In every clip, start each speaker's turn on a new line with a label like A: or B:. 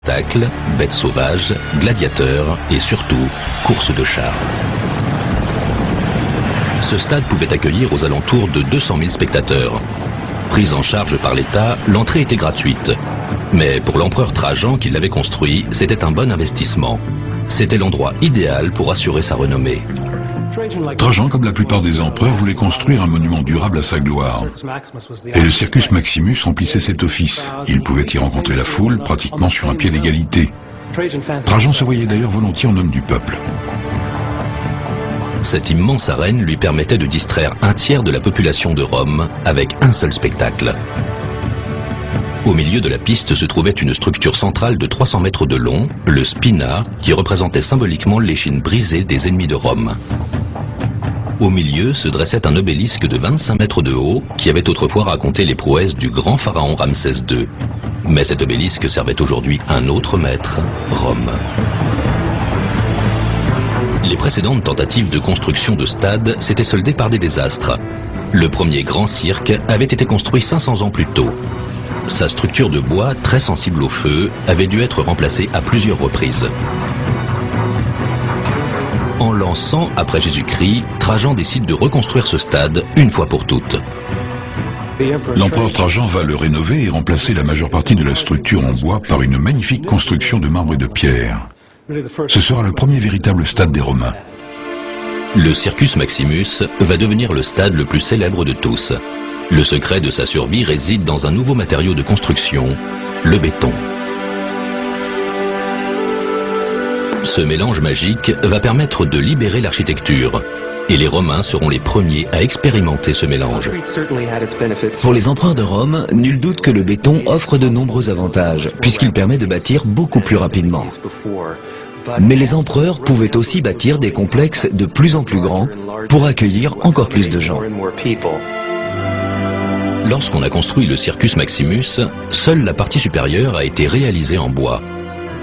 A: Spectacles, bêtes sauvages, gladiateurs et surtout, courses de chars. Ce stade pouvait accueillir aux alentours de 200 000 spectateurs. Prise en charge par l'État, l'entrée était gratuite. Mais pour l'empereur Trajan qui l'avait construit, c'était un bon investissement. C'était l'endroit idéal pour assurer sa renommée.
B: Trajan, comme la plupart des empereurs, voulait construire un monument durable à sa gloire. Et le Circus Maximus remplissait cet office. Il pouvait y rencontrer la foule, pratiquement sur un pied d'égalité. Trajan se voyait d'ailleurs volontiers en homme du peuple.
A: Cette immense arène lui permettait de distraire un tiers de la population de Rome avec un seul spectacle. Au milieu de la piste se trouvait une structure centrale de 300 mètres de long, le Spina, qui représentait symboliquement l'échine brisée des ennemis de Rome. Au milieu se dressait un obélisque de 25 mètres de haut qui avait autrefois raconté les prouesses du grand pharaon Ramsès II. Mais cet obélisque servait aujourd'hui un autre maître, Rome. Les précédentes tentatives de construction de stades s'étaient soldées par des désastres. Le premier grand cirque avait été construit 500 ans plus tôt. Sa structure de bois, très sensible au feu, avait dû être remplacée à plusieurs reprises. En l'an 100 après Jésus-Christ, Trajan décide de reconstruire ce stade une fois pour toutes.
B: L'empereur Trajan va le rénover et remplacer la majeure partie de la structure en bois par une magnifique construction de marbre et de pierre. Ce sera le premier véritable stade des Romains.
A: Le Circus Maximus va devenir le stade le plus célèbre de tous. Le secret de sa survie réside dans un nouveau matériau de construction, le béton. Ce mélange magique va permettre de libérer l'architecture. Et les Romains seront les premiers à expérimenter ce mélange.
C: Pour les empereurs de Rome, nul doute que le béton offre de nombreux avantages, puisqu'il permet de bâtir beaucoup plus rapidement. Mais les empereurs pouvaient aussi bâtir des complexes de plus en plus grands pour accueillir encore plus de gens.
A: Lorsqu'on a construit le Circus Maximus, seule la partie supérieure a été réalisée en bois.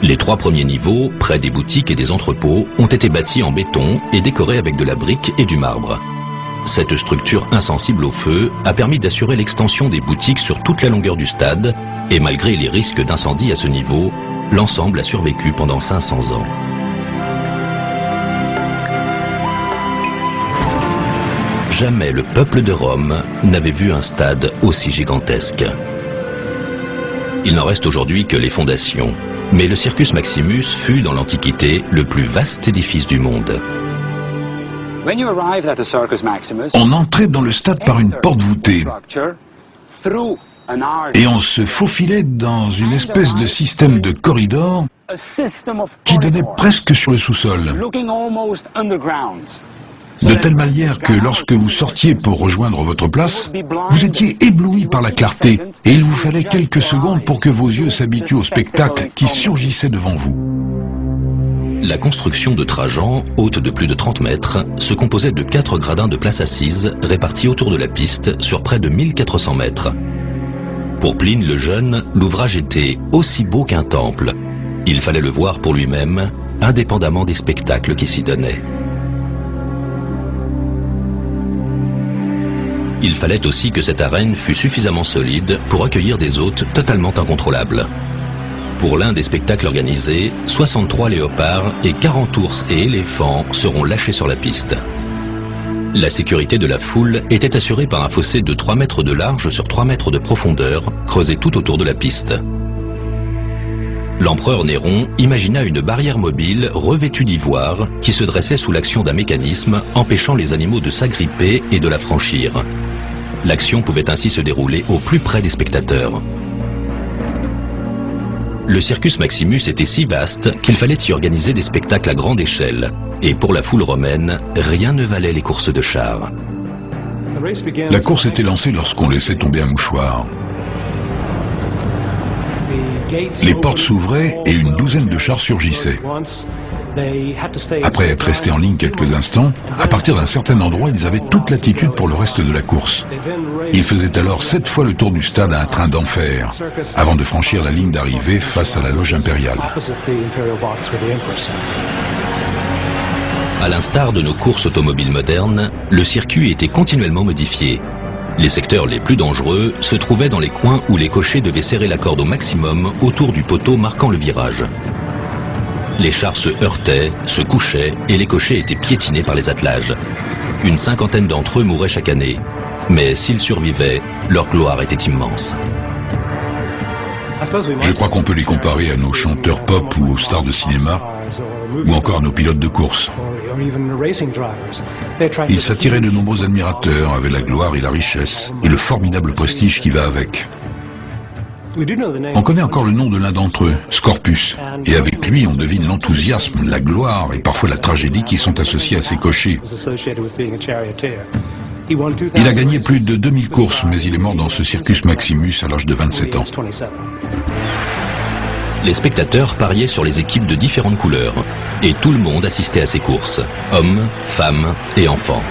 A: Les 3 premiers niveaux, près des boutiques et des entrepôts, ont été bâtis en béton et décorés avec de la brique et du marbre. Cette structure insensible au feu a permis d'assurer l'extension des boutiques sur toute la longueur du stade, et malgré les risques d'incendie à ce niveau, l'ensemble a survécu pendant 500 ans. Jamais le peuple de Rome n'avait vu un stade aussi gigantesque. Il n'en reste aujourd'hui que les fondations. Mais le Circus Maximus fut, dans l'Antiquité, le plus vaste édifice du monde.
B: On entrait dans le stade par une porte voûtée et on se faufilait dans une espèce de système de corridor qui donnait presque sur le sous-sol. De telle manière que lorsque vous sortiez pour rejoindre votre place, vous étiez ébloui par la clarté et il vous fallait quelques secondes pour que vos yeux s'habituent au spectacle qui surgissait devant vous.
A: La construction de Trajan, haute de plus de 30 mètres, se composait de 4 gradins de places assises répartis autour de la piste sur près de 1400 mètres. Pour Pline le Jeune, l'ouvrage était aussi beau qu'un temple. Il fallait le voir pour lui-même, indépendamment des spectacles qui s'y donnaient. Il fallait aussi que cette arène fût suffisamment solide pour accueillir des hôtes totalement incontrôlables. Pour l'un des spectacles organisés, 63 léopards et 40 ours et éléphants seront lâchés sur la piste. La sécurité de la foule était assurée par un fossé de 3 mètres de large sur 3 mètres de profondeur, creusé tout autour de la piste. L'empereur Néron imagina une barrière mobile revêtue d'ivoire qui se dressait sous l'action d'un mécanisme empêchant les animaux de s'agripper et de la franchir. L'action pouvait ainsi se dérouler au plus près des spectateurs. Le Circus Maximus était si vaste qu'il fallait y organiser des spectacles à grande échelle. Et pour la foule romaine, rien ne valait les courses de chars.
B: La course était lancée lorsqu'on laissait tomber un mouchoir. Les portes s'ouvraient et une douzaine de chars surgissaient. Après être restés en ligne quelques instants, à partir d'un certain endroit, ils avaient toute latitude pour le reste de la course. Ils faisaient alors 7 fois le tour du stade à un train d'enfer, avant de franchir la ligne d'arrivée face à la loge impériale.
A: À l'instar de nos courses automobiles modernes, le circuit était continuellement modifié. Les secteurs les plus dangereux se trouvaient dans les coins où les cochers devaient serrer la corde au maximum autour du poteau marquant le virage. Les chars se heurtaient, se couchaient et les cochers étaient piétinés par les attelages. Une cinquantaine d'entre eux mouraient chaque année. Mais s'ils survivaient, leur gloire était immense.
B: Je crois qu'on peut les comparer à nos chanteurs pop ou aux stars de cinéma, ou encore à nos pilotes de course. Ils s'attiraient de nombreux admirateurs, avaient la gloire et la richesse, et le formidable prestige qui va avec. On connaît encore le nom de l'un d'entre eux, Scorpus, et avec lui on devine l'enthousiasme, la gloire et parfois la tragédie qui sont associés à ces cochers. Il a gagné plus de 2000 courses, mais il est mort dans ce Circus Maximus à l'âge de 27 ans.
A: Les spectateurs pariaient sur les équipes de différentes couleurs, et tout le monde assistait à ces courses, hommes, femmes et enfants.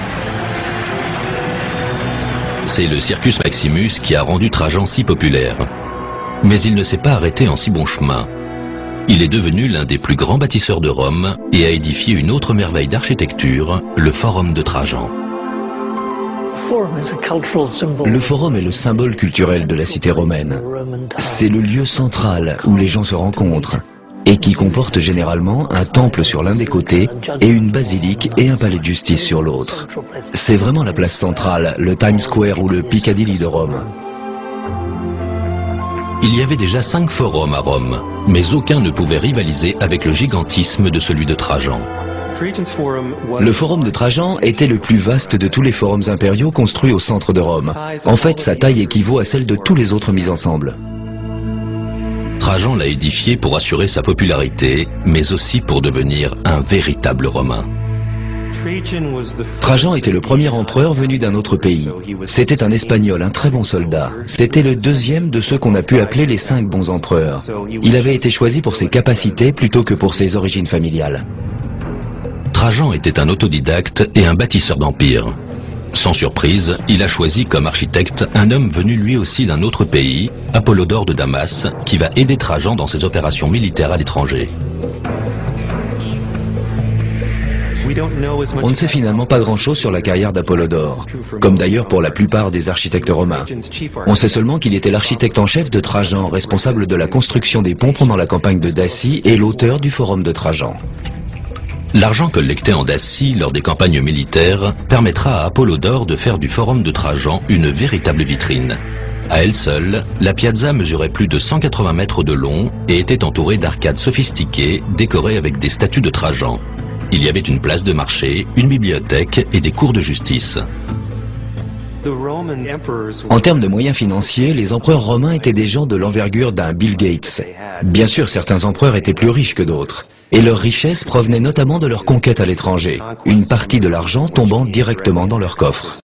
A: C'est le Circus Maximus qui a rendu Trajan si populaire. Mais il ne s'est pas arrêté en si bon chemin. Il est devenu l'un des plus grands bâtisseurs de Rome et a édifié une autre merveille d'architecture, le Forum de Trajan.
C: Le forum est le symbole culturel de la cité romaine. C'est le lieu central où les gens se rencontrent et qui comporte généralement un temple sur l'un des côtés et une basilique et un palais de justice sur l'autre. C'est vraiment la place centrale, le Times Square ou le Piccadilly de Rome.
A: Il y avait déjà 5 forums à Rome, mais aucun ne pouvait rivaliser avec le gigantisme de celui de Trajan.
C: Le forum de Trajan était le plus vaste de tous les forums impériaux construits au centre de Rome. En fait, sa taille équivaut à celle de tous les autres mis ensemble.
A: Trajan l'a édifié pour assurer sa popularité, mais aussi pour devenir un véritable Romain.
C: Trajan était le premier empereur venu d'un autre pays. C'était un Espagnol, un très bon soldat. C'était le deuxième de ceux qu'on a pu appeler les 5 bons empereurs. Il avait été choisi pour ses capacités plutôt que pour ses origines familiales.
A: Trajan était un autodidacte et un bâtisseur d'empire. Sans surprise, il a choisi comme architecte un homme venu lui aussi d'un autre pays, Apollodore de Damas, qui va aider Trajan dans ses opérations militaires à l'étranger.
C: On ne sait finalement pas grand-chose sur la carrière d'Apollodore, comme d'ailleurs pour la plupart des architectes romains. On sait seulement qu'il était l'architecte en chef de Trajan, responsable de la construction des ponts pendant la campagne de Dacie et l'auteur du forum de Trajan.
A: L'argent collecté en Dacie lors des campagnes militaires permettra à Apollodore de faire du forum de Trajan une véritable vitrine. À elle seule, la piazza mesurait plus de 180 mètres de long et était entourée d'arcades sophistiquées décorées avec des statues de Trajan. Il y avait une place de marché, une bibliothèque et des cours de justice.
C: En termes de moyens financiers, les empereurs romains étaient des gens de l'envergure d'un Bill Gates. Bien sûr, certains empereurs étaient plus riches que d'autres. Et leur richesse provenait notamment de leur conquête à l'étranger, une partie de l'argent tombant directement dans leur coffre.